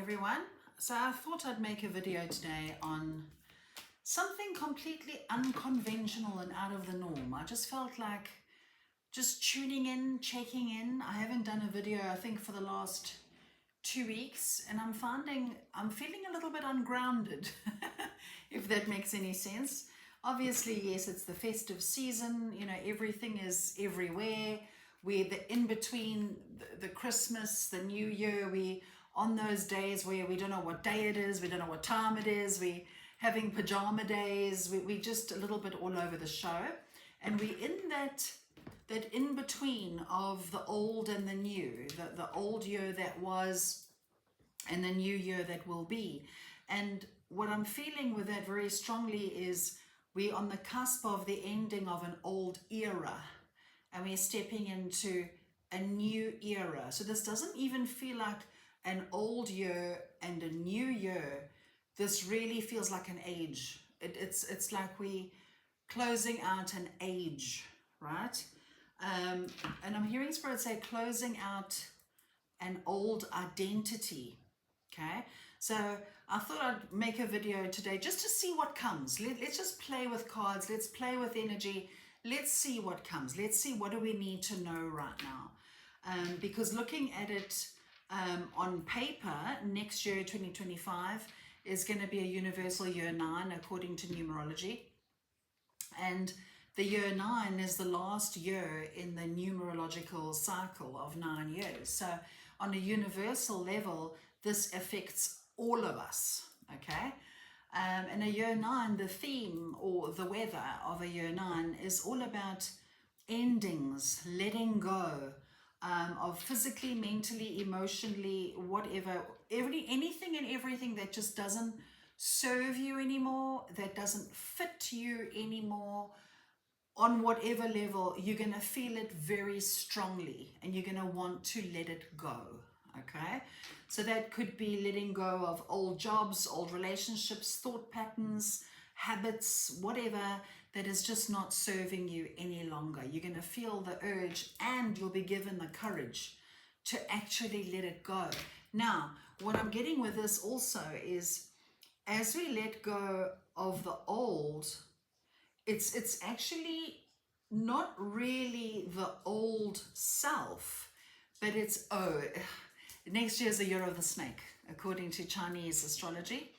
everyone. So I thought I'd make a video today on something completely unconventional and out of the norm. I just felt like just tuning in, checking in. I haven't done a video, I think, for the last 2 weeks, and I'm feeling a little bit ungrounded, if that makes any sense. Obviously, yes, it's the festive season, everything is everywhere. We're in between the Christmas, the New Year. We on those days where we don't know what day it is, we don't know what time it is, we having pajama days, we just a little bit all over the show. And we're in that in between of the old and the new, the old year that was and the new year that will be. And what I'm feeling with that very strongly is we're on the cusp of the ending of an old era and we're stepping into a new era. So this doesn't even feel like an old year and a new year. This really feels like an age. It's like we closing out an age, right? And I'm hearing Spirit say closing out an old identity. Okay, so I thought I'd make a video today just to see what comes. Let's just play with cards. Let's play with energy. Let's see what comes. Let's see what do we need to know right now. Because looking at it on paper, next year, 2025, is going to be a universal year 9 according to numerology. And the year 9 is the last year in the numerological cycle of 9 years. So on a universal level, this affects all of us, okay? And a year 9, the theme or the weather of a year 9 is all about endings, letting go of physically, mentally, emotionally, whatever, anything and everything that just doesn't serve you anymore, that doesn't fit you anymore. On whatever level, you're going to feel it very strongly and you're going to want to let it go, okay? So that could be letting go of old jobs, old relationships, thought patterns, habits, whatever that is just not serving you any longer. You're going to feel the urge and you'll be given the courage to actually let it go. Now, what I'm getting with this also is as we let go of the old, it's actually not really the old self, but it's, next year is the year of the snake, according to Chinese astrology.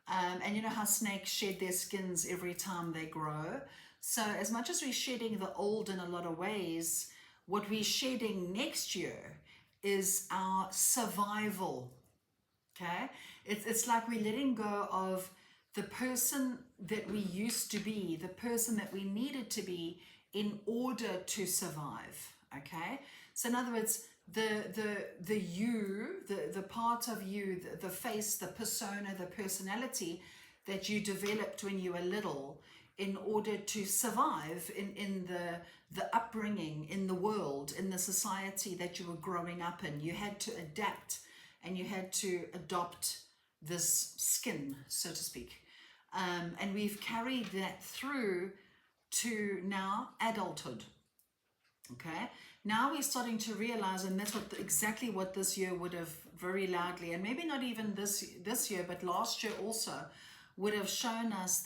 And you know how snakes shed their skins every time they grow. So as much as we're shedding the old in a lot of ways, what we're shedding next year is our survival, okay? It's like we're letting go of the person that we used to be, the person that we needed to be in order to survive, okay? So in other words, the you, the part of you, the face, the persona, the personality that you developed when you were little in order to survive in the upbringing, in the world, in the society that you were growing up in. You had to adapt and you had to adopt this skin, so to speak. And we've carried that through to now adulthood, okay? Now we're starting to realize, and that's exactly what this year would have very loudly, and maybe not even this year, but last year also, would have shown us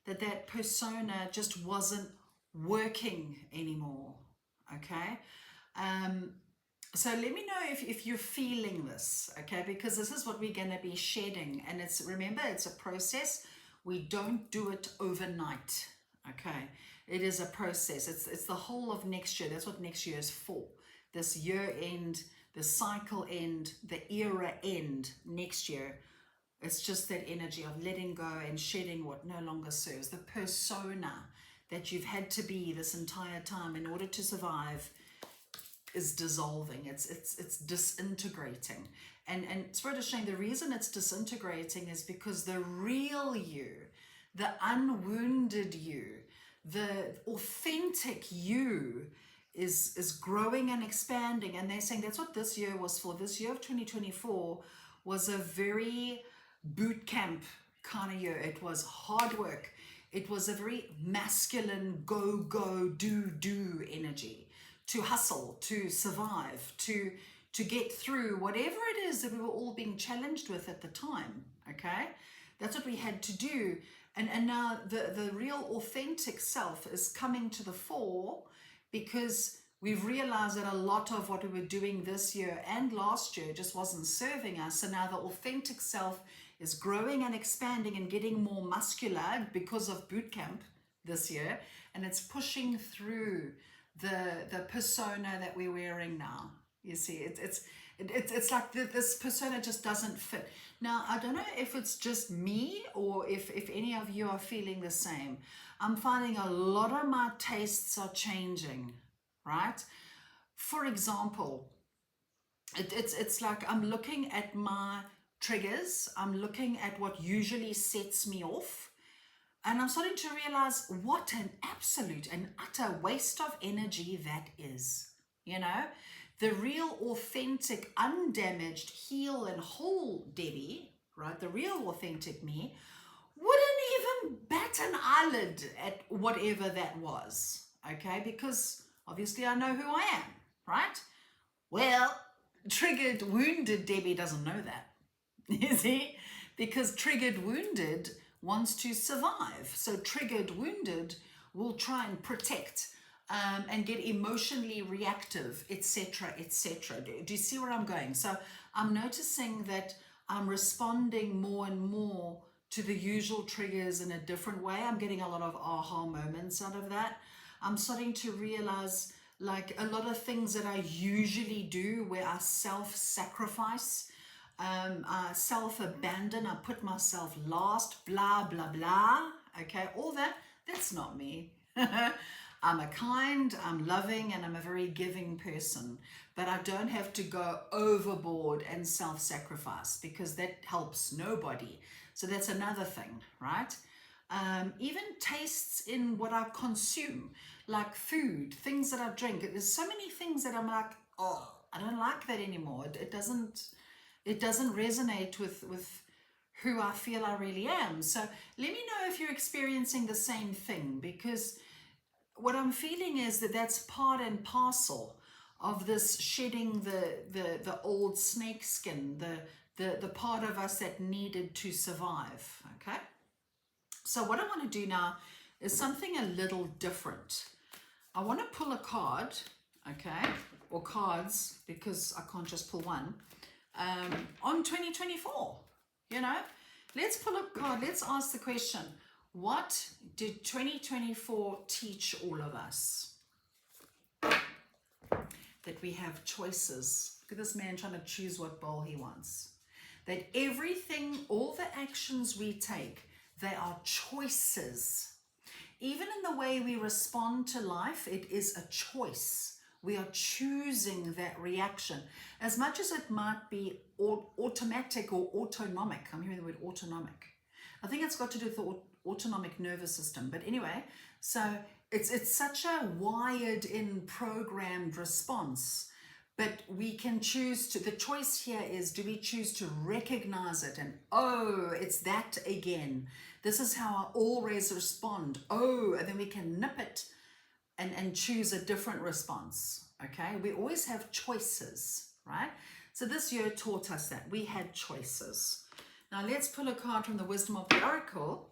that persona just wasn't working anymore, okay? So let me know if you're feeling this, okay? Because this is what we're going to be shedding, and remember, it's a process. We don't do it overnight, okay? It is a process. It's the whole of next year. That's what next year is for. This year end, the cycle end, the era end next year. It's just that energy of letting go and shedding what no longer serves. The persona that you've had to be this entire time in order to survive is dissolving. It's disintegrating. And Spirit is saying the reason it's disintegrating is because the real you, the unwounded you, the authentic you is growing and expanding. And they're saying that's what this year was for. This year of 2024 was a very boot camp kind of year. It was hard work. It was a very masculine go, do energy, to hustle, to survive, to to get through whatever it is that we were all being challenged with at the time. Okay, that's what we had to do. And now the real authentic self is coming to the fore, because we've realized that a lot of what we were doing this year and last year just wasn't serving us. So now the authentic self is growing and expanding and getting more muscular because of boot camp this year, and it's pushing through the persona that we're wearing now. You see, it's like this persona just doesn't fit. Now, I don't know if it's just me or if any of you are feeling the same. I'm finding a lot of my tastes are changing, right? For example, it's like I'm looking at my triggers, I'm looking at what usually sets me off, and I'm starting to realize what an absolute and utter waste of energy that is. You know, the real authentic, undamaged, heal and whole Debbie, right? The real authentic me wouldn't even bat an eyelid at whatever that was, okay? Because obviously I know who I am, right? Well, triggered, wounded Debbie doesn't know that, you see? Because triggered, wounded wants to survive. So triggered, wounded will try and protect and get emotionally reactive, etc., etc. Do you see where I'm going? So I'm noticing that I'm responding more and more to the usual triggers in a different way. I'm getting a lot of aha moments out of that. I'm starting to realize like a lot of things that I usually do where I self-sacrifice, I self-abandon, I put myself last, blah, blah, blah. Okay, all that, that's not me. I'm a kind, I'm loving, and I'm a very giving person. But I don't have to go overboard and self-sacrifice, because that helps nobody. So that's another thing, right? Even tastes in what I consume, like food, things that I drink. There's so many things that I'm like, oh, I don't like that anymore. It doesn't resonate with who I feel I really am. So let me know if you're experiencing the same thing, because what I'm feeling is that that's part and parcel of this shedding the old snake skin, the part of us that needed to survive. Okay, so what I want to do now is something a little different. I want to pull a card, okay, or cards, because I can't just pull one, on 2024. You know, let's pull a card. Let's ask the question, what did 2024 teach all of us? That we have choices. Look at this man trying to choose what bowl he wants. That everything, all the actions we take, they are choices. Even in the way we respond to life, it is a choice. We are choosing that reaction. As much as it might be automatic or autonomic. I'm hearing the word autonomic. I think it's got to do with the autonomic nervous system. But anyway, so it's such a wired in programmed response. But we can choose to, the choice here is, do we choose to recognize it and, oh, it's that again. This is how I always respond. Oh, and then we can nip it and choose a different response. Okay, we always have choices, right? So this year taught us that we had choices. Now let's pull a card from the Wisdom of the Oracle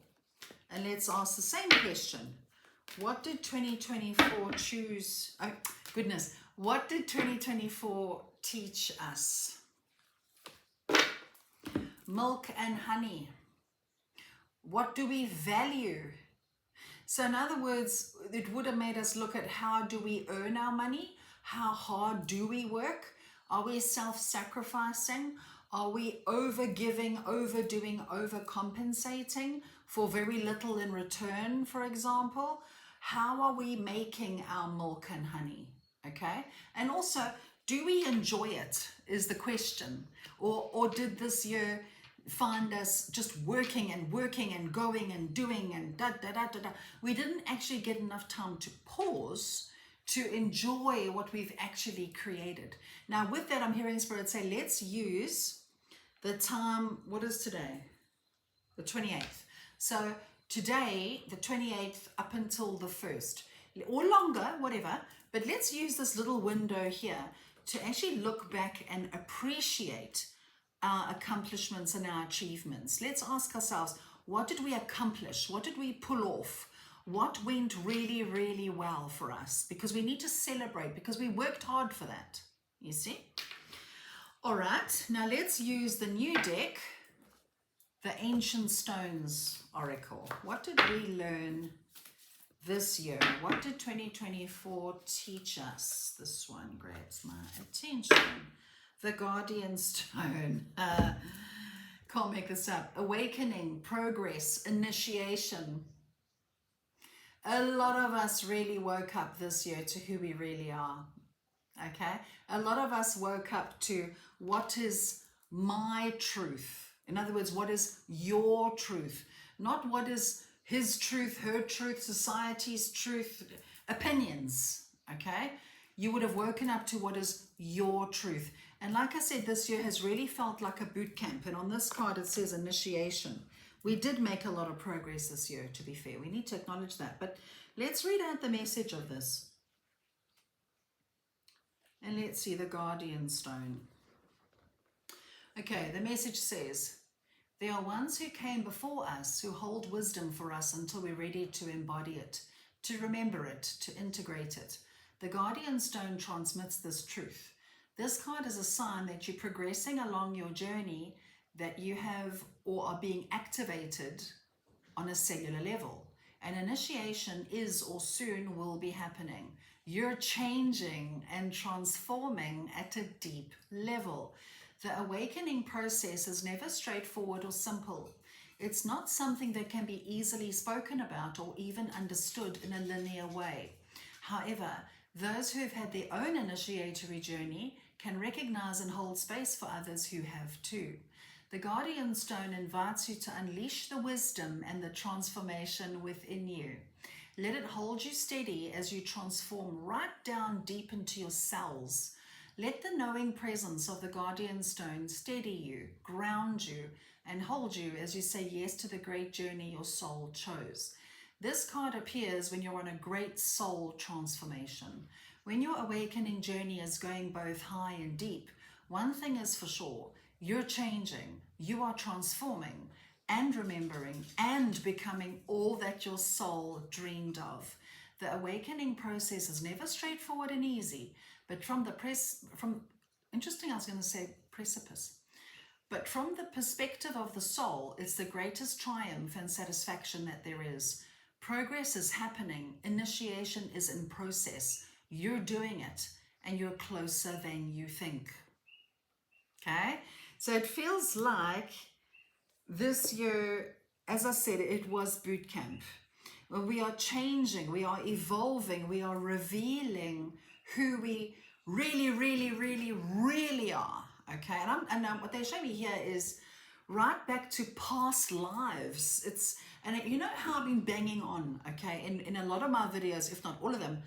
and let's ask the same question. What did 2024 choose? Oh, goodness. What did 2024 teach us? Milk and honey. What do we value? So in other words, it would have made us look at how do we earn our money? How hard do we work? Are we self-sacrificing? Are we over-giving, overdoing, overcompensating for very little in return, for example? How are we making our milk and honey? Okay, and also, do we enjoy it is the question, or did this year find us just working and working and going and doing and da da da da da? We didn't actually get enough time to pause to enjoy what we've actually created. Now with that, I'm hearing Spirit say, let's use the time, what is today? The 28th. So today, the 28th up until the 1st, or longer, whatever, but let's use this little window here to actually look back and appreciate our accomplishments and our achievements. Let's ask ourselves, what did we accomplish? What did we pull off? What went really, really well for us? Because we need to celebrate, because we worked hard for that, you see? All right, now let's use the new deck, the Ancient Stones Oracle. What did we learn this year? What did 2024 teach us? This one grabs my attention. The Guardian Stone. Can't make this up. Awakening, progress, initiation. A lot of us really woke up this year to who we really are. Okay? A lot of us woke up to what is my truth. In other words, what is your truth? Not what is his truth, her truth, society's truth, opinions. Okay? You would have woken up to what is your truth. And like I said, this year has really felt like a boot camp. And on this card, it says initiation. We did make a lot of progress this year, to be fair. We need to acknowledge that. But let's read out the message of this. And let's see the Guardian Stone. Okay, the message says, there are ones who came before us who hold wisdom for us until we're ready to embody it, to remember it, to integrate it. The Guardian Stone transmits this truth. This card is a sign that you're progressing along your journey, that you have or are being activated on a cellular level. An initiation is or soon will be happening. You're changing and transforming at a deep level. The awakening process is never straightforward or simple. It's not something that can be easily spoken about or even understood in a linear way. However, those who have had their own initiatory journey can recognize and hold space for others who have too. The Guardian Stone invites you to unleash the wisdom and the transformation within you. Let it hold you steady as you transform right down deep into your cells. Let the knowing presence of the Guardian Stone steady you, ground you, and hold you as you say yes to the great journey your soul chose. This card appears when you're on a great soul transformation. When your awakening journey is going both high and deep, one thing is for sure, you're changing, you are transforming and remembering and becoming all that your soul dreamed of. The awakening process is never straightforward and easy, but from the perspective of the soul, it's the greatest triumph and satisfaction that there is. Progress is happening, initiation is in process, you're doing it, and you're closer than you think. Okay? So it feels like this year, as I said, it was boot camp. Well, we are changing, we are evolving, we are revealing who we really, really, really, really are. Okay, and what they show me here is right back to past lives. And you know how I've been banging on, okay, in a lot of my videos, if not all of them,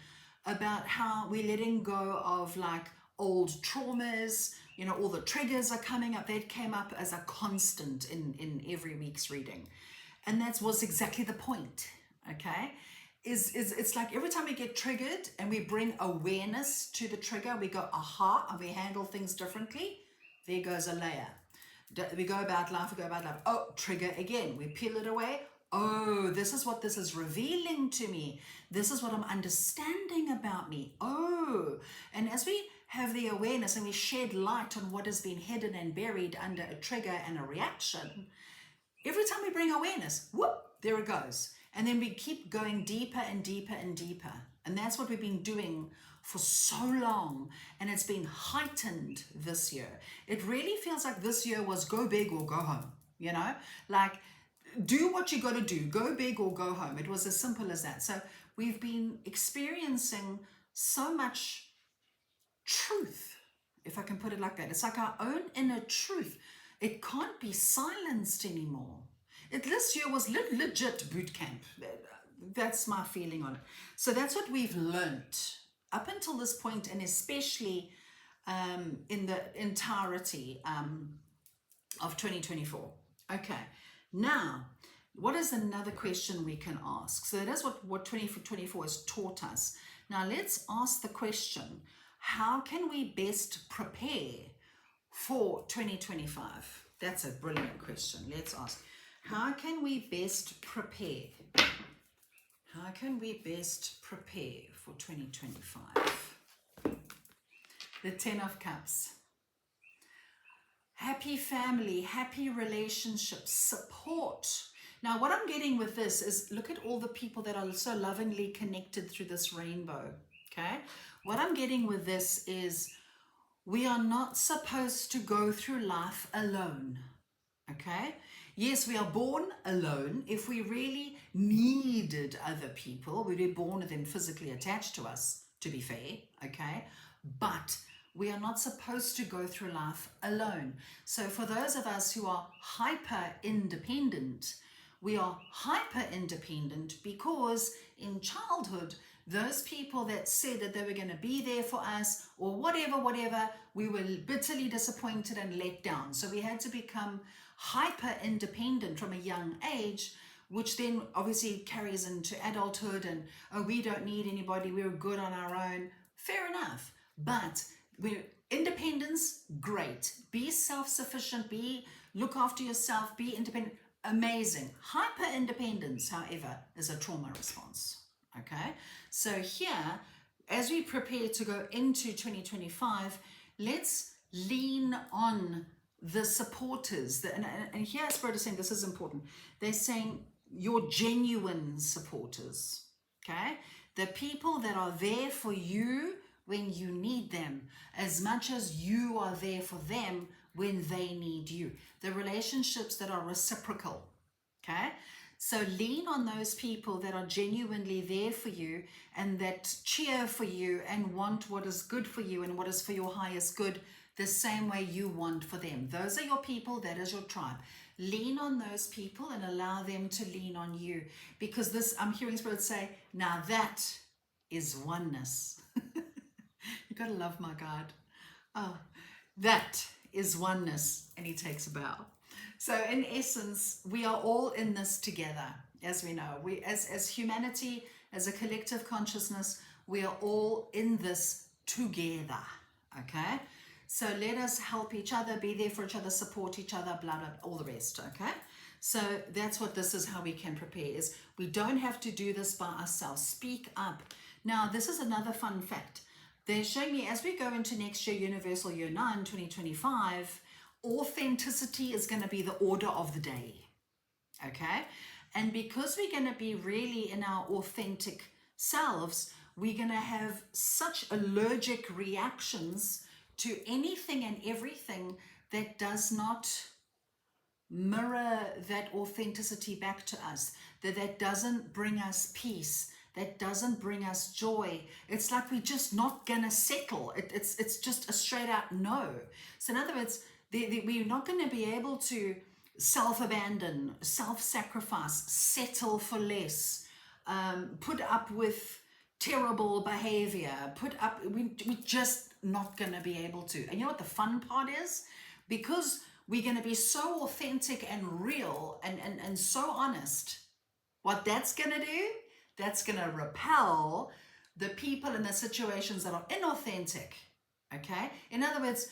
about how we're letting go of like old traumas. You know, all the triggers are coming up. That came up as a constant in every week's reading. And that was exactly the point, okay? It's like every time we get triggered and we bring awareness to the trigger, we go, aha, and we handle things differently. There goes a layer. We go about life, oh, trigger again. We peel it away. Oh, this is what this is revealing to me. This is what I'm understanding about me. Oh, and as we have the awareness and we shed light on what has been hidden and buried under a trigger and a reaction, every time we bring awareness, whoop, there it goes. And then we keep going deeper and deeper and deeper. And that's what we've been doing for so long. And it's been heightened this year. It really feels like this year was go big or go home, you know, like do what you got to do, go big or go home. It was as simple as that. So we've been experiencing so much truth, if I can put it like that. It's like our own inner truth. It can't be silenced anymore. This year was legit boot camp. That's my feeling on it. So that's what we've learnt up until this point, and especially in the entirety of 2024. Okay, now, what is another question we can ask? So that is what 2024 has taught us. Now let's ask the question, how can we best prepare for 2025? That's a brilliant question. Let's ask, how can we best prepare? How can we best prepare for 2025? The 10 of Cups. Happy family, happy relationships, support. Now, what I'm getting with this is look at all the people that are so lovingly connected through this rainbow, okay? What I'm getting with this is we are not supposed to go through life alone, okay? Yes, we are born alone. If we really needed other people, we'd be born with them physically attached to us, to be fair, okay? But we are not supposed to go through life alone. So for those of us who are hyper independent, we are hyper independent because in childhood, those people that said that they were going to be there for us or whatever, we were bitterly disappointed and let down. So we had to become hyper independent from a young age, which then obviously carries into adulthood and, oh, we don't need anybody, we're good on our own. Fair enough. But independence, great. Be self-sufficient, look after yourself, be independent, amazing. Hyper independence, however, is a trauma response. Okay, so here, as we prepare to go into 2025, let's lean on the supporters. And here Spirit is saying this is important. They're saying your genuine supporters, okay? The people that are there for you when you need them, as much as you are there for them when they need you. The relationships that are reciprocal, okay? So lean on those people that are genuinely there for you and that cheer for you and want what is good for you and what is for your highest good the same way you want for them. Those are your people, that is your tribe. Lean on those people and allow them to lean on you, because this, I'm hearing Spirit say, now that is oneness. You gotta love my God. Oh, that is oneness. And he takes a bow. So in essence, we are all in this together, as we know. We, as humanity, as a collective consciousness, we are all in this together, okay? So let us help each other, be there for each other, support each other, blah, blah, all the rest, okay? So that's what this is, how we can prepare, is we don't have to do this by ourselves. Speak up. Now, this is another fun fact. They're showing me, as we go into next year, Universal Year 9, 2025, authenticity is going to be the order of the day, okay? And because we're going to be really in our authentic selves, we're going to have such allergic reactions to anything and everything that does not mirror that authenticity back to us, that doesn't bring us peace, that doesn't bring us joy. It's like we're just not going to settle. It's just a straight out no. So in other words, we're not going to be able to self-abandon, self-sacrifice, settle for less, put up with terrible behavior, we're just not going to be able to. And you know what the fun part is? Because we're going to be so authentic and real and so honest, what that's going to do, that's going to repel the people and the situations that are inauthentic, okay? In other words,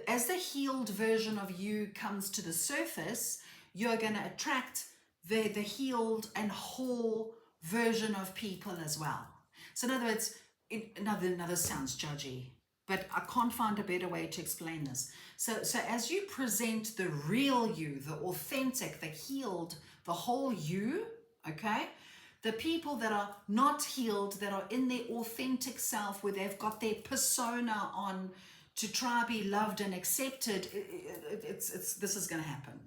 as the healed version of you comes to the surface, you're going to attract the healed and whole version of people as well. So in other words, another sounds judgy, but I can't find a better way to explain this. So as you present the real you, the authentic, the healed, the whole you, okay? The people that are not healed, that are in their authentic self, where they've got their persona on to try be loved and accepted, this is going to happen.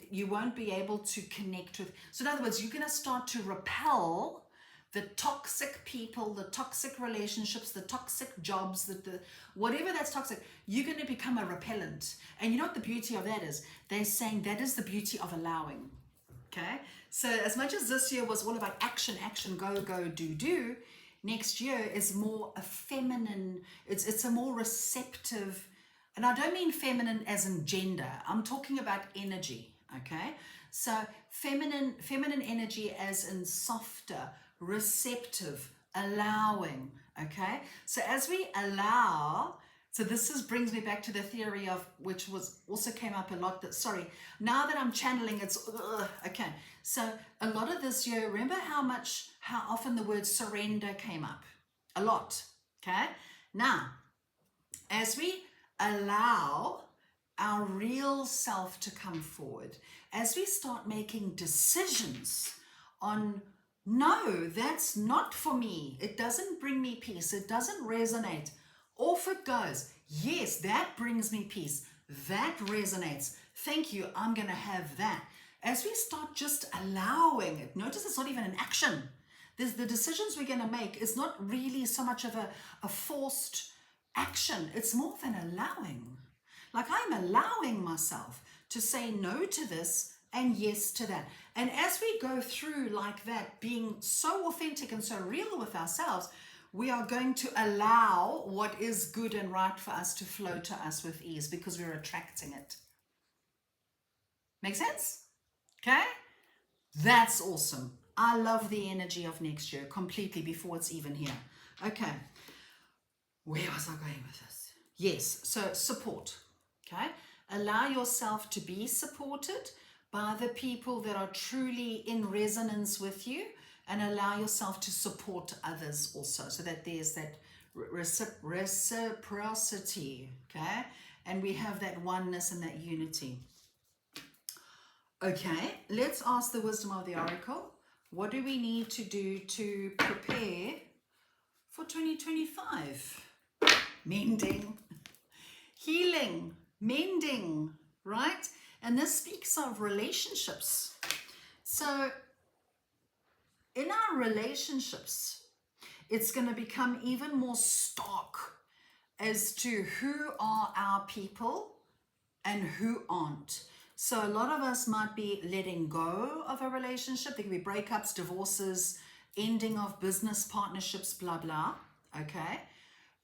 You won't be able to connect with. So in other words, you're going to start to repel the toxic people, the toxic relationships, the toxic jobs, the whatever that's toxic. You're going to become a repellent. And you know what the beauty of that is? They're saying that is the beauty of allowing. Okay? So as much as this year was all about action, go, do, next year is more a feminine, it's a more receptive, and I don't mean feminine as in gender, I'm talking about energy, okay? So feminine energy as in softer, receptive, allowing, okay? So as we allow, so this brings me back to the theory of, which was also came up a lot, that, sorry, now that I'm channeling, it's, okay. So a lot of this, you remember how often the word surrender came up? A lot, okay? Now, as we allow our real self to come forward, as we start making decisions on, no, that's not for me, it doesn't bring me peace, it doesn't resonate, off it goes. Yes, that brings me peace, that resonates, thank you, I'm going to have that. As we start just allowing it, notice it's not even an action. The decisions we're going to make is not really so much of a forced action, it's more of an allowing. Like, I'm allowing myself to say no to this and yes to that. And as we go through like that, being so authentic and so real with ourselves, we are going to allow what is good and right for us to flow to us with ease, because we're attracting it. Make sense? Okay? That's awesome. I love the energy of next year completely before it's even here. Okay. Where was I going with this? Yes, so support. Okay? Allow yourself to be supported by the people that are truly in resonance with you, and allow yourself to support others also, so that there's that reciprocity, okay? And we have that oneness and that unity. Okay, let's ask the wisdom of the oracle. What do we need to do to prepare for 2025? Mending, healing, mending, right? And this speaks of relationships. So in our relationships, it's going to become even more stark as to who are our people and who aren't. So a lot of us might be letting go of a relationship. There can be breakups, divorces, ending of business partnerships, blah, blah, okay?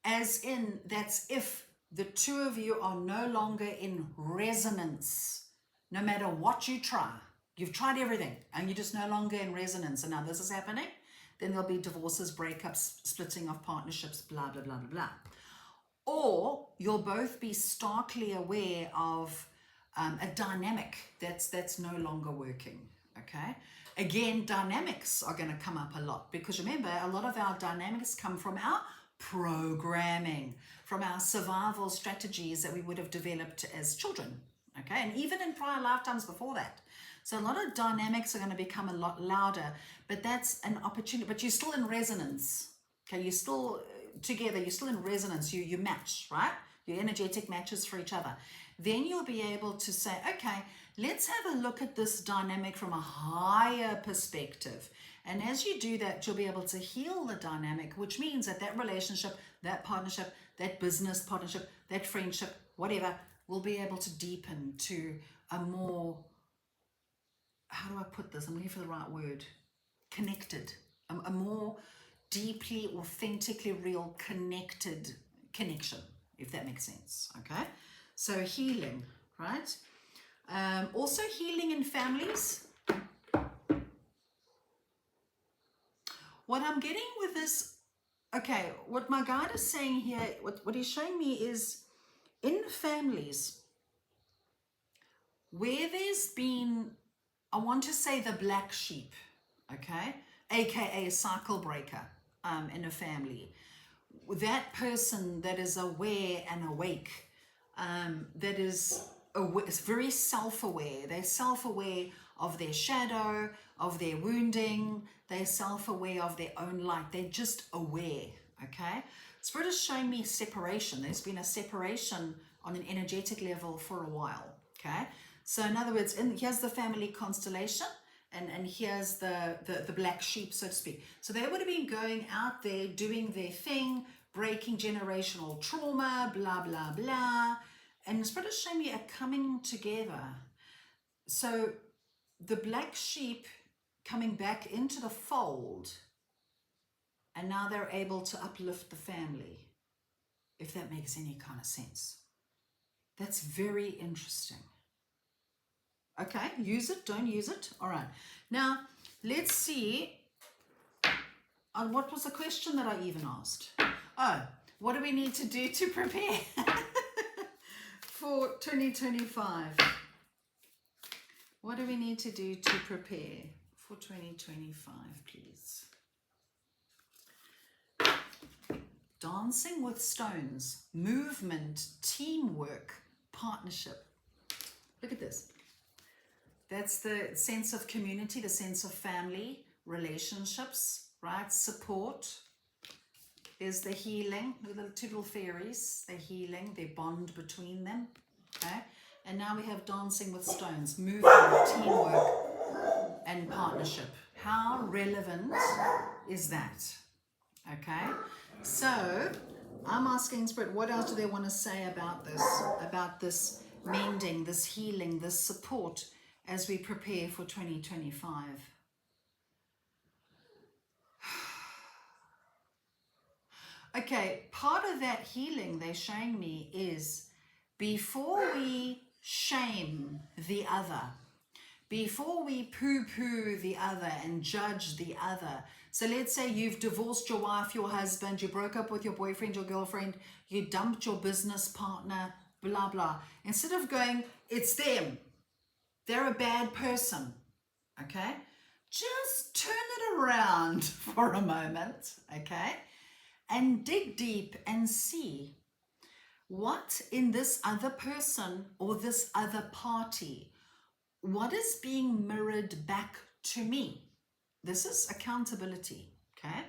As in, that's if the two of you are no longer in resonance, no matter what you try. You've tried everything and you're just no longer in resonance, and now this is happening, then there'll be divorces, breakups, splitting of partnerships, blah, blah, blah, blah, blah. Or you'll both be starkly aware of a dynamic that's no longer working, okay? Again, dynamics are going to come up a lot, because remember, a lot of our dynamics come from our programming, from our survival strategies that we would have developed as children, okay? And even in prior lifetimes before that. So a lot of dynamics are going to become a lot louder, but that's an opportunity. But you're still in resonance, okay? You're still together, you're still in resonance, you match, right? Your energetic matches for each other. Then you'll be able to say, okay, let's have a look at this dynamic from a higher perspective. And as you do that, you'll be able to heal the dynamic, which means that that relationship, that partnership, that business partnership, that friendship, whatever, will be able to deepen to a more, how do I put this? I'm looking for the right word. Connected, a more deeply, authentically real connected connection, if that makes sense, okay? So healing, right? Also healing in families. What I'm getting with this, okay, what my guide is saying here, what he's showing me is in families where there's been, I want to say the black sheep, okay, aka cycle breaker in a family. That person that is aware and awake, that is very self-aware. They're self-aware of their shadow, of their wounding. They're self-aware of their own light. They're just aware, okay? Spirit is showing me separation. There's been a separation on an energetic level for a while, okay? So in other words, here's the family constellation, and here's the black sheep, so to speak. So they would have been going out there doing their thing, breaking generational trauma, blah, blah, blah. And Spirit is showing me a coming together. So the black sheep coming back into the fold, and now they're able to uplift the family, if that makes any kind of sense. That's very interesting. Okay, use it, don't use it. All right. Now, let's see. what was the question that I even asked? Oh, what do we need to do to prepare for 2025? What do we need to do to prepare for 2025, please? Dancing with stones, movement, teamwork, partnership. Look at this. That's the sense of community, the sense of family, relationships, right? Support. There's the healing, the two little fairies, they're healing, they bond between them, okay? And now we have dancing with stones, movement, teamwork, and partnership. How relevant is that? Okay, so I'm asking Spirit, what else do they want to say about this mending, this healing, this support as we prepare for 2025? Okay, part of that healing they're showing me is before we shame the other, before we poo-poo the other and judge the other. So let's say you've divorced your wife, your husband, you broke up with your boyfriend, your girlfriend, you dumped your business partner, blah, blah. Instead of going, it's them, they're a bad person, okay? Just turn it around for a moment, okay? And dig deep and see what in this other person or this other party, what is being mirrored back to me? This is accountability, okay?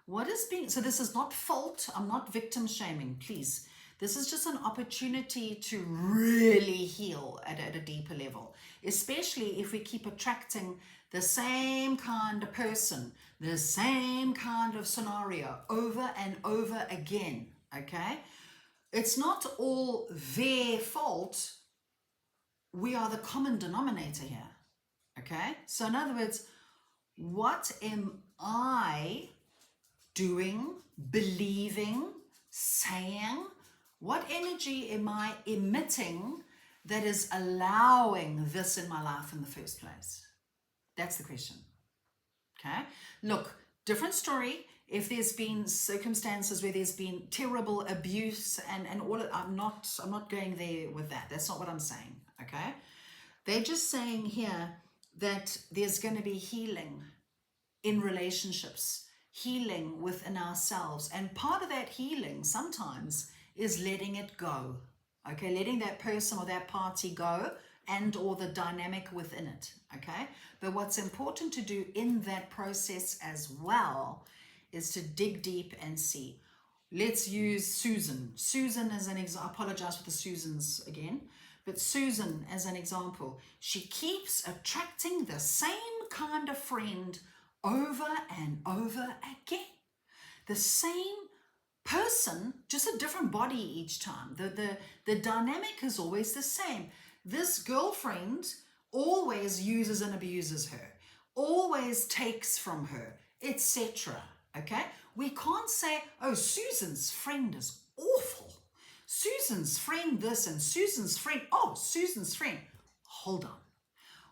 What is being, so this is not fault, I'm not victim shaming, please. This is just an opportunity to really heal at a deeper level, especially if we keep attracting the same kind of person, the same kind of scenario over and over again, okay? It's not all their fault. We are the common denominator here, okay? So in other words, what am I doing, believing, saying? What energy am I emitting that is allowing this in my life in the first place? That's the question, okay? Look, different story. If there's been circumstances where there's been terrible abuse and all, I'm not going there with that. That's not what I'm saying, okay? They're just saying here that there's going to be healing in relationships, healing within ourselves. And part of that healing sometimes is letting it go, okay? Letting that person or that party go and or the dynamic within it, okay? But what's important to do in that process as well is to dig deep and see. Let's use Susan. Susan as an example. I apologize for the Susans again, but Susan as an example. She keeps attracting the same kind of friend over and over again. The same person, just a different body each time. The dynamic is always the same. This girlfriend always uses and abuses her, always takes from her, etc. Okay? We can't say, oh, Susan's friend is awful. Susan's friend this and Susan's friend, oh, Susan's friend. Hold on.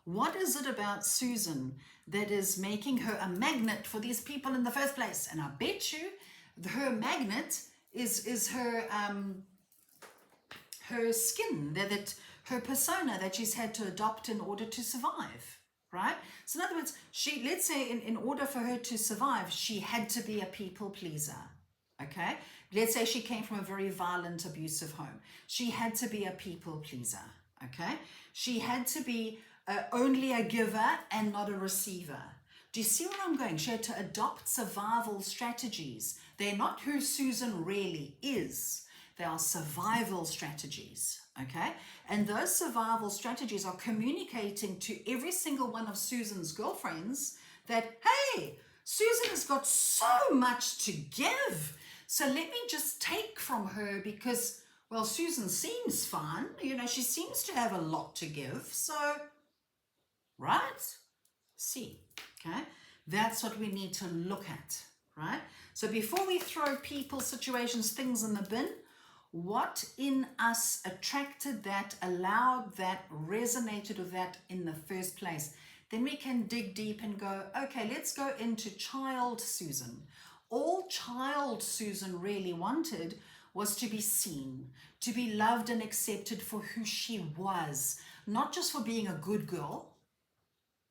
What is it about Susan that is making her a magnet for these people in the first place? And I bet you her magnet is her her skin, that her persona that she's had to adopt in order to survive, right? So in other words, let's say in order for her to survive, she had to be a people pleaser, okay? Let's say she came from a very violent, abusive home. She had to be a people pleaser, okay? She had to be only a giver and not a receiver. Do you see where I'm going? She had to adopt survival strategies. They're not who Susan really is. They are survival strategies, okay? And those survival strategies are communicating to every single one of Susan's girlfriends that, hey, Susan has got so much to give. So let me just take from her because, well, Susan seems fine. You know, she seems to have a lot to give. So, right? See, okay? That's what we need to look at, right? So before we throw people, situations, things in the bin, what in us attracted that, allowed that, resonated with that in the first place? then we can dig deep and go, okay, let's go into child Susan. All child Susan really wanted was to be seen, to be loved and accepted for who she was, not just for being a good girl.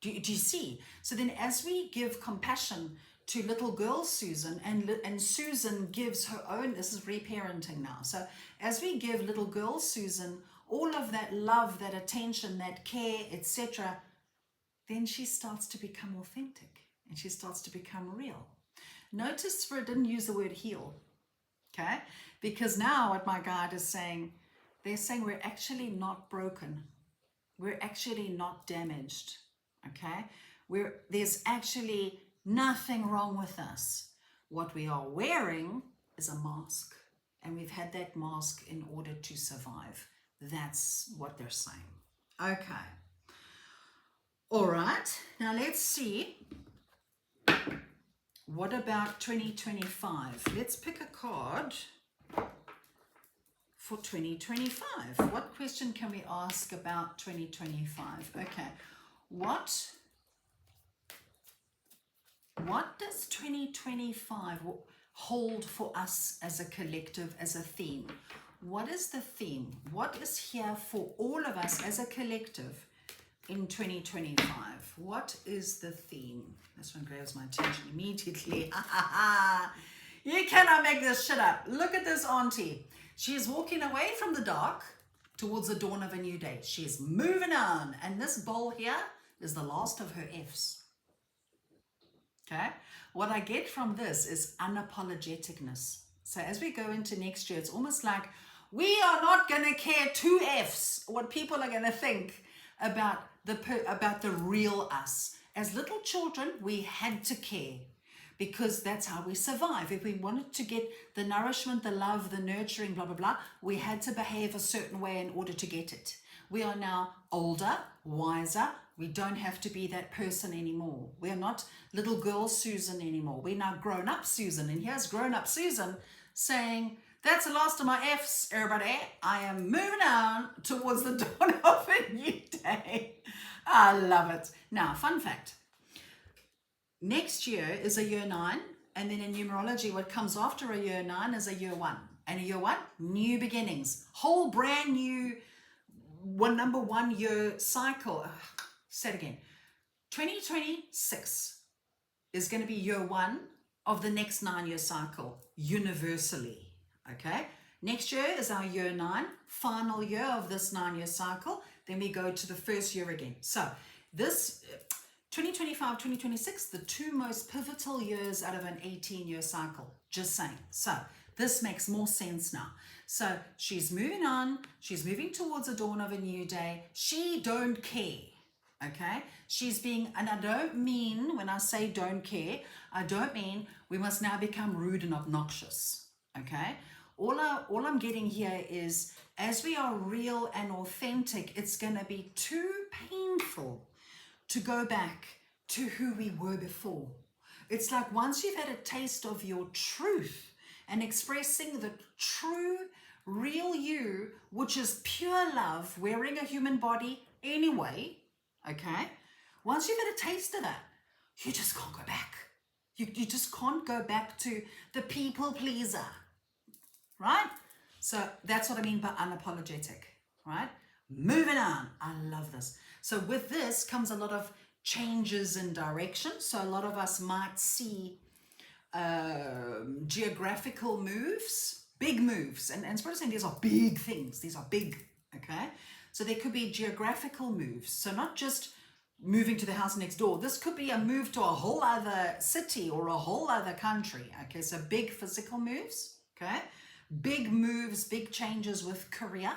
Do you see? So then as we give compassion to little girl Susan, and Susan gives her own, this is reparenting now. So as we give little girl Susan all of that love, that attention, that care, etc., then she starts to become authentic and she starts to become real. Notice Spirit didn't use the word heal, okay? Because now what my guide is saying, they're saying we're actually not broken. We're actually not damaged, okay? There's actually nothing wrong with us. What we are wearing is a mask, and we've had that mask in order to survive. That's what they're saying. Okay. All right. Now let's see. What about 2025? Let's pick a card for 2025. What question can we ask about 2025? Okay. What does 2025 hold for us as a collective, as a theme? What is the theme? What is here for all of us as a collective in 2025? What is the theme? This one grabs my attention immediately. You cannot make this shit up. Look at this auntie. She is walking away from the dark towards the dawn of a new day. She is moving on. And this bowl here is the last of her F's. Okay? What I get from this is unapologeticness. So as we go into next year, it's almost like we are not going to care two F's what people are going to think about the real us. As little children, we had to care because that's how we survive. If we wanted to get the nourishment, the love, the nurturing, blah, blah, blah, we had to behave a certain way in order to get it. We are now older, wiser. We don't have to be that person anymore. We're not little girl Susan anymore. We're now grown up Susan. And here's grown up Susan saying, that's the last of my F's, everybody. I am moving on towards the dawn of a new day. I love it. Now, fun fact. Next year is a year 9. And then in numerology, what comes after a year 9 is a year 1. And a year 1, new beginnings. Whole brand new number 1 year cycle. Say it again. 2026 is going to be year 1 of the next 9-year cycle, universally. Okay, next year is our year 9, final year of this 9-year cycle. Then we go to the first year again. So this 2025, 2026, the 2 most pivotal years out of an 18-year cycle. Just saying. So this makes more sense now. So she's moving on. She's moving towards the dawn of a new day. She don't care. Okay, she's being, and I don't mean, when I say don't care, I don't mean we must now become rude and obnoxious. Okay, all I'm getting here is, as we are real and authentic, it's going to be too painful to go back to who we were before. It's like once you've had a taste of your truth and expressing the true, real you, which is pure love, wearing a human body anyway, okay? Once you've had a taste of that, you just can't go back. You just can't go back to the people pleaser, right? So that's what I mean by unapologetic, right? Moving on. I love this. So with this comes a lot of changes in direction. So a lot of us might see geographical moves, big moves. And Spirit is saying these are big things. These are big, okay? So there could be geographical moves. So not just moving to the house next door. This could be a move to a whole other city or a whole other country. Okay, so big physical moves, okay? Big moves, big changes with career.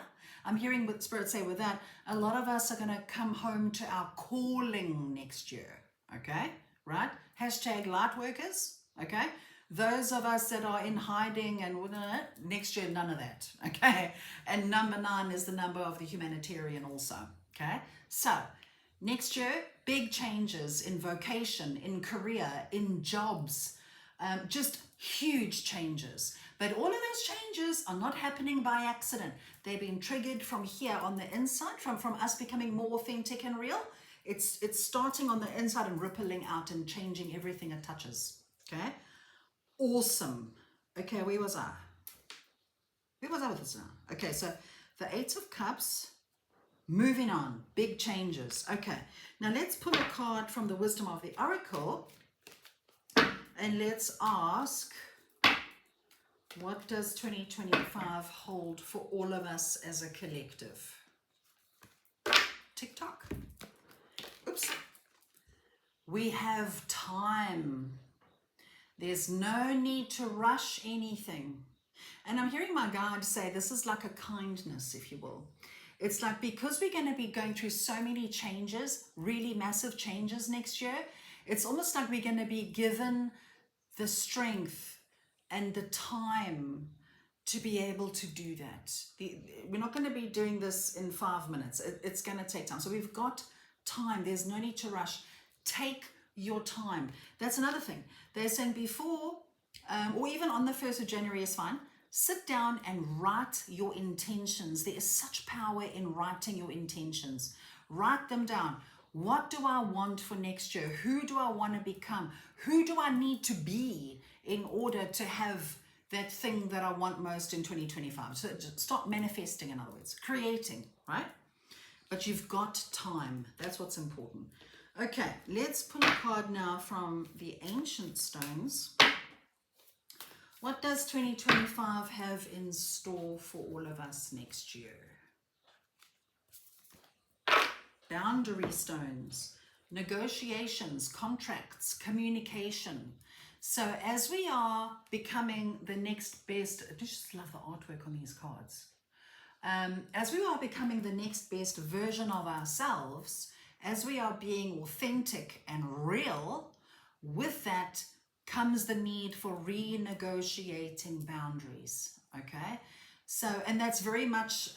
I'm hearing what Spirit say with that. A lot of us are going to come home to our calling next year, okay? Right? Hashtag light workers, okay? Those of us that are in hiding and next year, none of that, okay? And number 9 is the number of the humanitarian also, okay? So next year, big changes in vocation, in career, in jobs, just huge changes. But all of those changes are not happening by accident. They're being triggered from here on the inside, from us becoming more authentic and real. It's starting on the inside and rippling out and changing everything it touches. Okay? Awesome. Okay, where was I? Where was I with this now? Okay, so the Eight of Cups, moving on, big changes. Okay, now let's pull a card from the Wisdom of the Oracle and let's ask, what does 2025 hold for all of us as a collective? TikTok. Oops. We have time. There's no need to rush anything. And I'm hearing my guide say this is like a kindness, if you will. It's like, because we're going to be going through so many changes, really massive changes next year, it's almost like we're going to be given the strength and the time to be able to do that. We're not going to be doing this in 5 minutes. It's going to take time. So we've got time. There's no need to rush. Take your time. That's another thing. They're saying before, or even on the 1st of January is fine. Sit down and write your intentions. There is such power in writing your intentions. Write them down. What do I want for next year? Who do I want to become? Who do I need to be in order to have that thing that I want most in 2025? So just start manifesting, in other words, creating, right? But you've got time. That's what's important. Okay, let's pull a card now from the Ancient Stones. What does 2025 have in store for all of us next year? Boundary stones, negotiations, contracts, communication. So as we are becoming the next best, I just love the artwork on these cards. As we are becoming the next best version of ourselves, as we are being authentic and real, with that comes the need for renegotiating boundaries, okay? So, and that's very much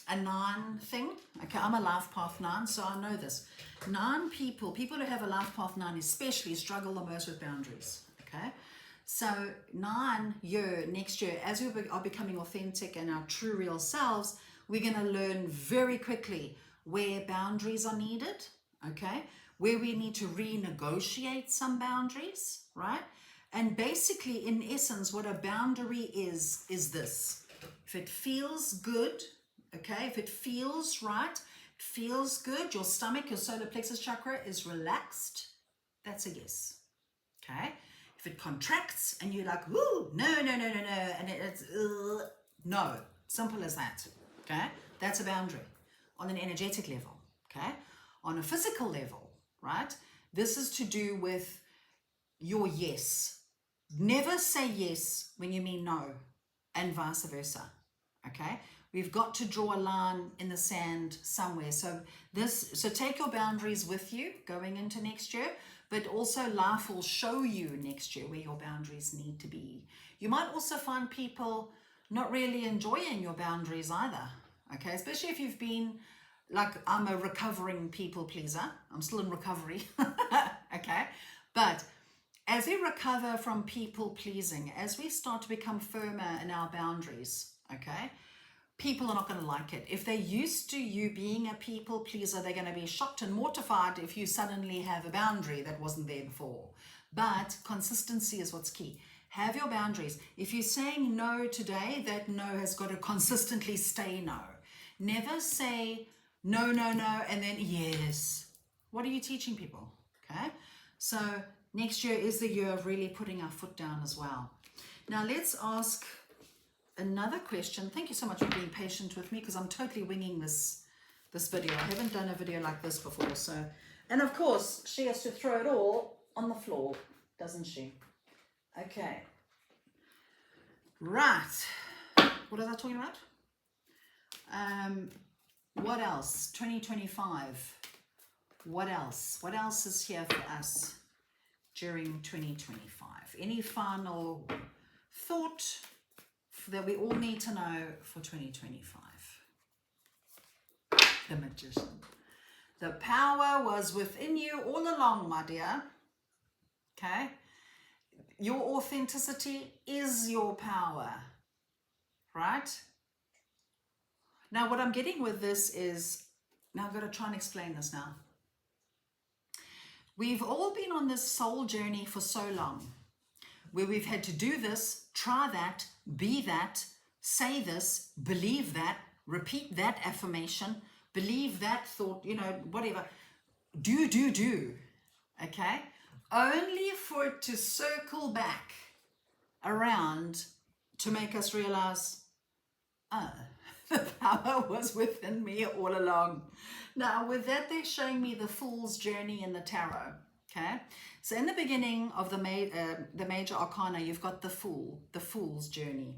a 9 thing. Okay, I'm a life path 9, so I know this. 9 people who have a life path 9 especially struggle the most with boundaries, okay? So next year, as we are becoming authentic and our true real selves, we're going to learn very quickly where boundaries are needed, okay? Where we need to renegotiate some boundaries, right? And basically, in essence, what a boundary is this. If it feels good, okay, if it feels right, it feels good, your stomach, your solar plexus chakra is relaxed, that's a yes, okay? If it contracts and you're like, woo, no, and it's, no, simple as that, okay? That's a boundary on an energetic level, okay? On a physical level, right? This is to do with your yes. Never say yes when you mean no, and vice versa, okay? We've got to draw a line in the sand somewhere. So take your boundaries with you going into next year, but also life will show you next year where your boundaries need to be. You might also find people not really enjoying your boundaries either, okay? Especially if you've been, like, I'm a recovering people pleaser. I'm still in recovery, okay? But as we recover from people pleasing, as we start to become firmer in our boundaries, okay, people are not going to like it. If they're used to you being a people pleaser, they're going to be shocked and mortified if you suddenly have a boundary that wasn't there before. But consistency is what's key. Have your boundaries. If you're saying no today, that no has got to consistently stay no. Never say no, and then yes. What are you teaching people? Okay, so next year is the year of really putting our foot down as well. Now let's ask another question. Thank you so much for being patient with me, because I'm totally winging this video. I haven't done a video like this before. So, and of course she has to throw it all on the floor, doesn't she? Okay. Right. What was I talking about? What else? 2025. What else? What else is here for us during 2025? Any final thought that we all need to know for 2025? The Magician. The power was within you all along, my dear. Okay? Your authenticity is your power. Right? Now, what I'm getting with this is, now I've got to try and explain this now. We've all been on this soul journey for so long, where we've had to do this, try that, be that, say this, believe that, repeat that affirmation, believe that thought, whatever. Do. Okay? Only for it to circle back around to make us realize, the power was within me all along. Now, with that, they're showing me the Fool's Journey in the Tarot. Okay, so in the beginning of the major arcana, you've got the Fool's Journey.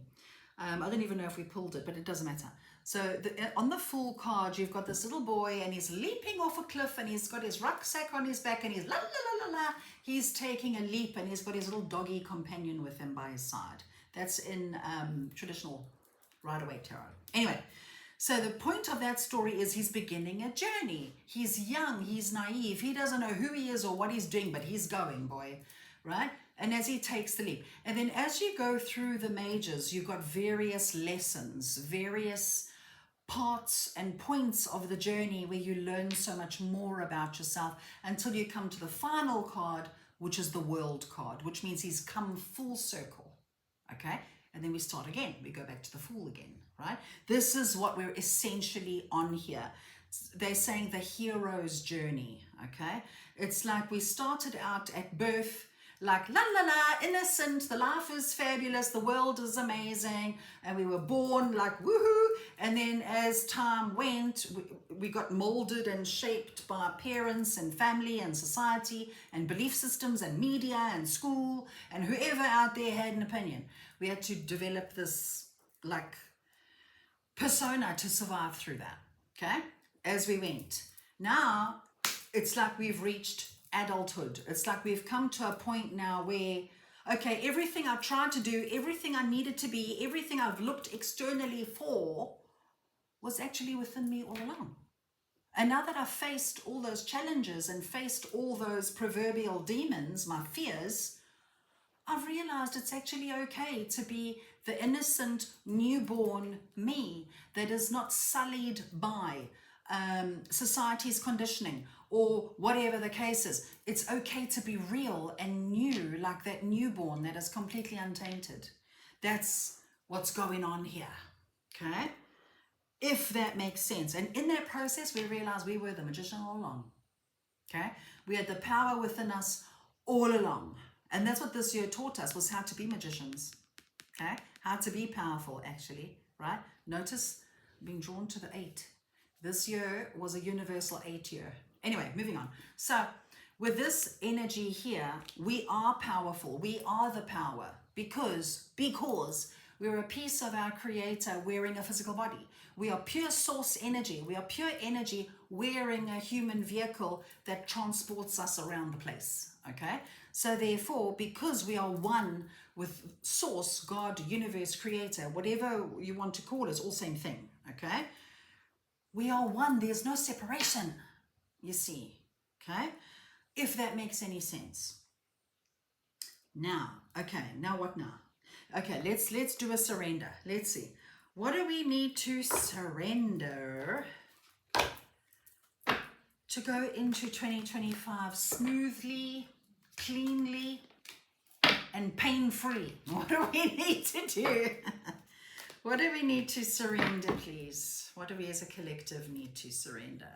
I don't even know if we pulled it, but it doesn't matter. So on the Fool card, you've got this little boy, and he's leaping off a cliff, and he's got his rucksack on his back, and he's la la la la la. He's taking a leap, and he's got his little doggy companion with him by his side. That's in traditional Rider-Waite Tarot. Anyway, so the point of that story is he's beginning a journey. He's young, he's naive, he doesn't know who he is or what he's doing, but he's going, boy, right? And as he takes the leap. And then as you go through the majors, you've got various lessons, various parts and points of the journey where you learn so much more about yourself until you come to the final card, which is the World card, which means he's come full circle, okay? And then we start again. We go back to the Fool again, right? This is what we're essentially on here. They're saying the hero's journey, okay? It's like we started out at birth, like la la la, innocent, the life is fabulous, the world is amazing, and we were born like woohoo. And then as time went, we got molded and shaped by parents and family and society and belief systems and media and school and whoever out there had an opinion. We had to develop this like persona to survive through that, okay, as we went. Now it's like we've reached adulthood. It's like we've come to a point now where, okay, everything I've tried to do, everything I needed to be, everything I've looked externally for was actually within me all along. And now that I've faced all those challenges and faced all those proverbial demons, my fears, I've realized it's actually okay to be the innocent newborn me that is not sullied by society's conditioning or whatever the case is. It's okay to be real and new, like that newborn that is completely untainted. That's what's going on here, okay? If that makes sense. And in that process, we realized we were the magician all along, okay? We had the power within us all along. And that's what this year taught us, was how to be magicians, okay? How to be powerful, actually, right? Notice being drawn to the 8. This year was a universal 8 year. Anyway, moving on. So with this energy here, we are powerful. We are the power because we're a piece of our creator wearing a physical body. We are pure source energy. We are pure energy wearing a human vehicle that transports us around the place, okay? So therefore, because we are one with source, God, universe, creator, whatever you want to call it, all same thing, okay? We are one. There's no separation, you see, okay? If that makes any sense. Now, okay, now what now? Okay, let's do a surrender. Let's see. What do we need to surrender to go into 2025 smoothly, cleanly, and pain-free? What do we need to do? What do we need to surrender, please? What do we as a collective need to surrender?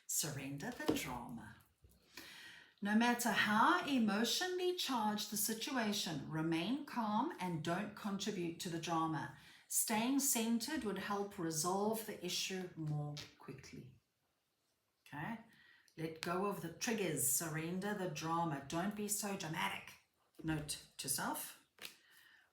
Surrender the drama. No matter how emotionally charged the situation, remain calm and don't contribute to the drama. Staying centered would help resolve the issue more quickly. Okay? Let go of the triggers. Surrender the drama. Don't be so dramatic. Note to self.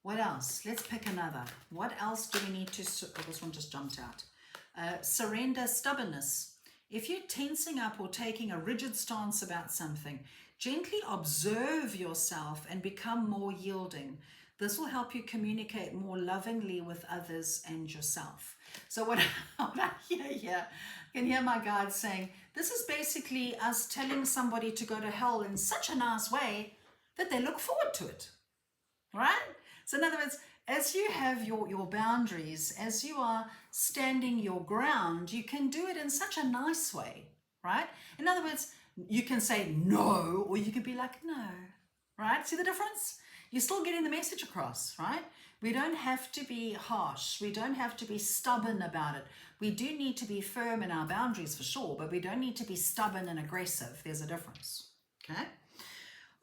What else? Let's pick another. What else do we need to... Oh, this one just jumped out. Surrender stubbornness. If you're tensing up or taking a rigid stance about something, gently observe yourself and become more yielding. This will help you communicate more lovingly with others and yourself. So what I hear here, I can hear my guides saying, this is basically us telling somebody to go to hell in such a nice way that they look forward to it, right? So in other words, as you have your boundaries, as you are standing your ground, you can do it in such a nice way, right? In other words, You can say no, or you can be like, no, right? See the difference? You're still getting the message across, right? We don't have to be harsh. We don't have to be stubborn about it. We do need to be firm in our boundaries for sure, but we don't need to be stubborn and aggressive. There's a difference, okay?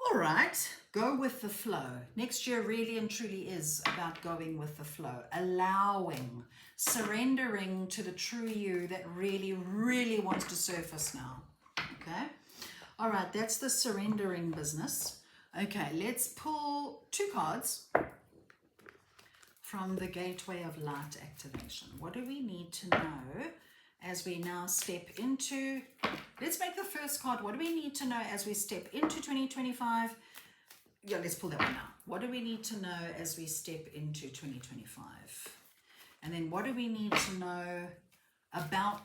All right, go with the flow. Next year really and truly is about going with the flow, allowing, surrendering to the true you that really, really wants to surface now, okay? All right, that's the surrendering business. Okay, let's pull 2 cards from the Gateway of Light activation. What do we need to know as we now step into, let's make the first card. What do we need to know as we step into 2025? Yeah, let's pull that one now. What do we need to know as we step into 2025? And then what do we need to know about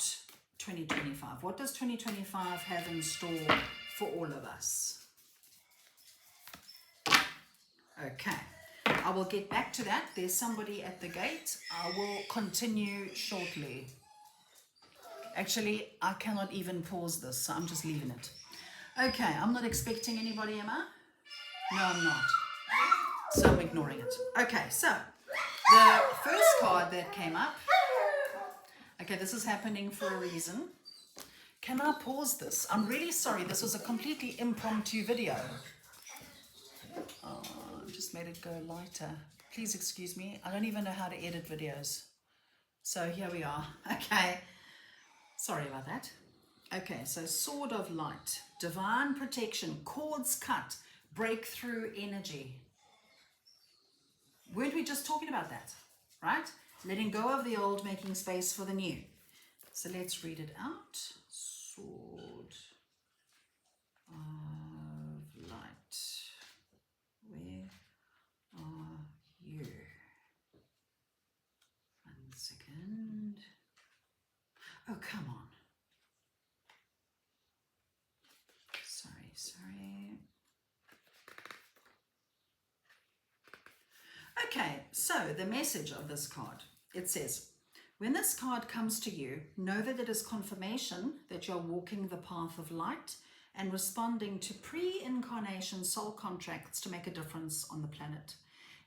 2025? What does 2025 have in store for all of us? Okay, I will get back to that. There's somebody at the gate. I will continue shortly. Actually, I cannot even pause this, so I'm just leaving it. Okay, I'm not expecting anybody, am I? No, I'm not. So I'm ignoring it. Okay, so the first card that came up. Okay, this is happening for a reason. Can I pause this? I'm really sorry. This was a completely impromptu video. Oh, I just made it go lighter. Please excuse me. I don't even know how to edit videos. So here we are. Okay. Sorry about that. Okay, so Sword of Light, divine protection, cords cut, breakthrough energy. Weren't we just talking about that, right? Letting go of the old, making space for the new. So let's read it out. Sword of Light. Where are you? 1 second. Oh, come on. Sorry. Okay, so the message of this card, it says, when this card comes to you, know that it is confirmation that you're walking the path of light and responding to pre-incarnation soul contracts to make a difference on the planet.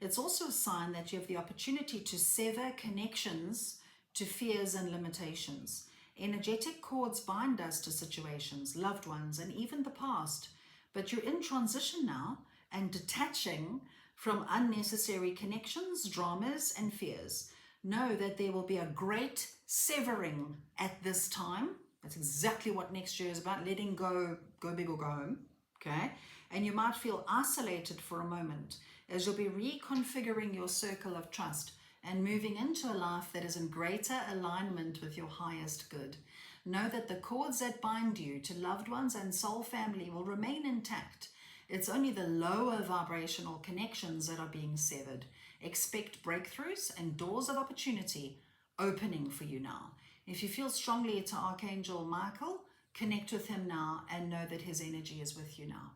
It's also a sign that you have the opportunity to sever connections to fears and limitations. Energetic cords bind us to situations, loved ones, and even the past. But you're in transition now and detaching from unnecessary connections, dramas, and fears. Know that there will be a great severing at this time. That's exactly what next year is about, letting go big or go home, okay? And you might feel isolated for a moment as you'll be reconfiguring your circle of trust and moving into a life that is in greater alignment with your highest good. Know that the cords that bind you to loved ones and soul family will remain intact. It's only the lower vibrational connections that are being severed. Expect breakthroughs and doors of opportunity opening for you now. If you feel strongly to Archangel Michael, connect with him now and know that his energy is with you now.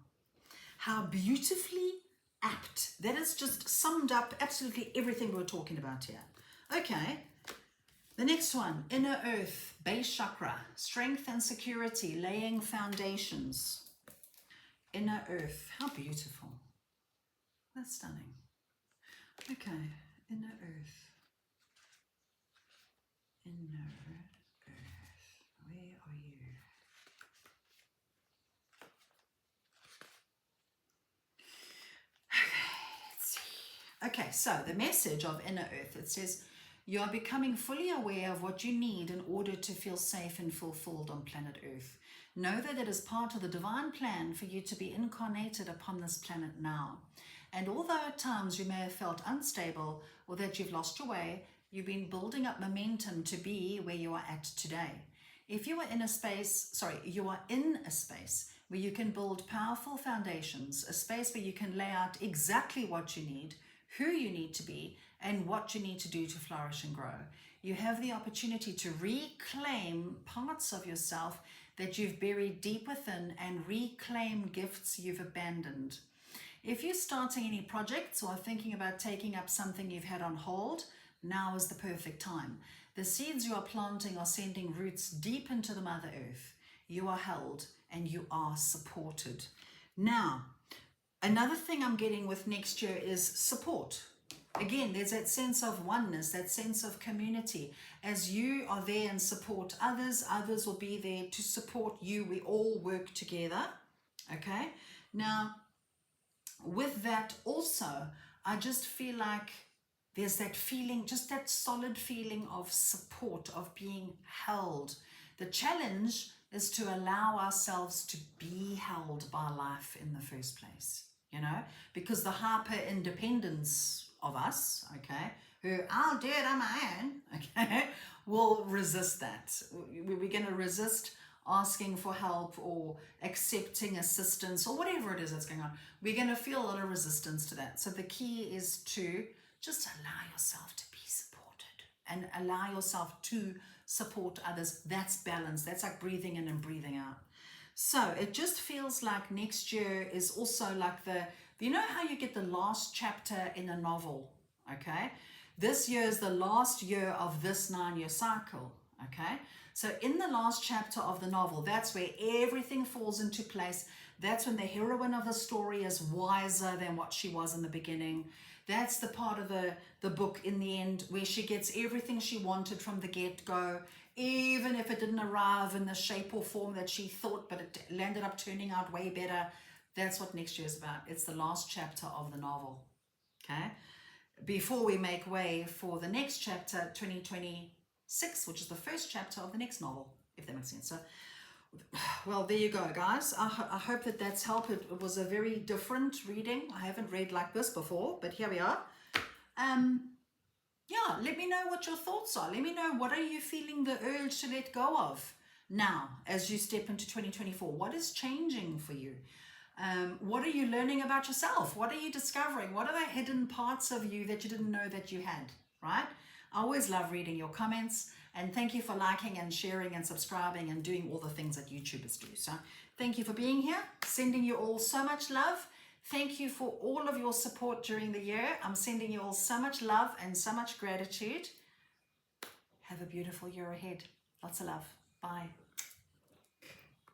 How beautifully apt. That has just summed up absolutely everything we're talking about here. Okay, the next one, inner earth, base chakra, strength and security, laying foundations. Inner earth, how beautiful. That's stunning. Okay, inner earth. Inner earth, where are you? Okay, so the message of inner earth, it says, you are becoming fully aware of what you need in order to feel safe and fulfilled on planet Earth. Know that it is part of the divine plan for you to be incarnated upon this planet now. And although at times you may have felt unstable or that you've lost your way, you've been building up momentum to be where you are at today. If you are in a space where you can build powerful foundations, a space where you can lay out exactly what you need, who you need to be, and what you need to do to flourish and grow. You have the opportunity to reclaim parts of yourself that you've buried deep within and reclaim gifts you've abandoned. If you're starting any projects or thinking about taking up something you've had on hold, now is the perfect time. The seeds you are planting are sending roots deep into the Mother Earth. You are held and you are supported. Now, another thing I'm getting with next year is support. Again, there's that sense of oneness, that sense of community. As you are there and support others, others will be there to support you. We all work together. Okay? Now, with that also, I just feel like there's that feeling, just that solid feeling of support, of being held. The challenge is to allow ourselves to be held by life in the first place, you know, because the hyper independence of us, okay, who I'll do it on my own, okay, will resist that. We're going to resist asking for help or accepting assistance or whatever it is that's going on. We're going to feel a lot of resistance to that. So the key is to just allow yourself to be supported and allow yourself to support others. That's balance. That's like breathing in and breathing out. So it just feels like next year is also like you know how you get the last chapter in a novel, okay? This year is the last year of this 9-year cycle, okay? So in the last chapter of the novel, that's where everything falls into place. That's when the heroine of the story is wiser than what she was in the beginning. That's the part of the book in the end where she gets everything she wanted from the get-go, even if it didn't arrive in the shape or form that she thought, but it landed up turning out way better. That's what next year is about. It's the last chapter of the novel, okay? Before we make way for the next chapter, 2026, which is the first chapter of the next novel, if that makes sense. So, well, there you go, guys. I hope that that's helped. It was a very different reading. I haven't read like this before, but here we are. Yeah, let me know what your thoughts are. Let me know, what are you feeling the urge to let go of now as you step into 2024? What is changing for you? What are you learning about yourself? What are you discovering? What are the hidden parts of you that you didn't know that you had, right? I always love reading your comments, and thank you for liking and sharing and subscribing and doing all the things that YouTubers do. So thank you for being here. Sending you all so much love. Thank you for all of your support during the year. I'm sending you all so much love and so much gratitude. Have a beautiful year ahead. Lots of love. Bye.